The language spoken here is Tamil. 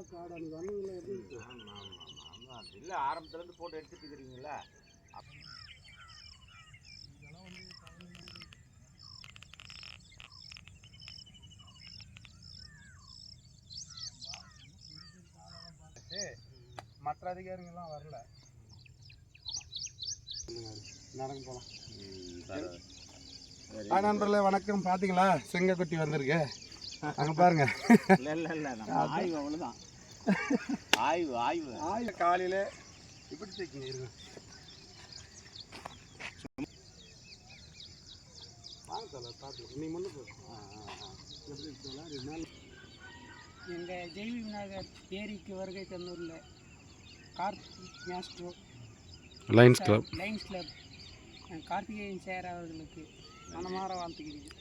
காடு அன்றைக்கி வந்தீங்களா எப்படி இருக்கு? ஆமாம் இல்லை ஆரம்பத்துலேருந்து போட்டு எடுத்துட்டு இருக்கிறீங்களா இதெல்லாம் வந்து மற்ற அதிகாரிகள்லாம் வரல. நடந்து போகலாம். நண்பர்களே வணக்கம். பார்த்தீங்களா செங்கக்குட்டி வந்திருக்கு அங்கே பாருங்க. இல்லை ஆய்வு அவ்வளோதான். ஆய்வு காலையில் இப்படி தைக்குங்க இருங்க. நீ முன்னு எப்படி இருக்கா? எங்கள் ஜெய்வி விநாயகர் ஏரிக்கு வருகை தந்தூரில் Karthik maestro lions club Karthikeyan chair அவர்களுக்கு மனமாற வாழ்த்துக்கிறேன்.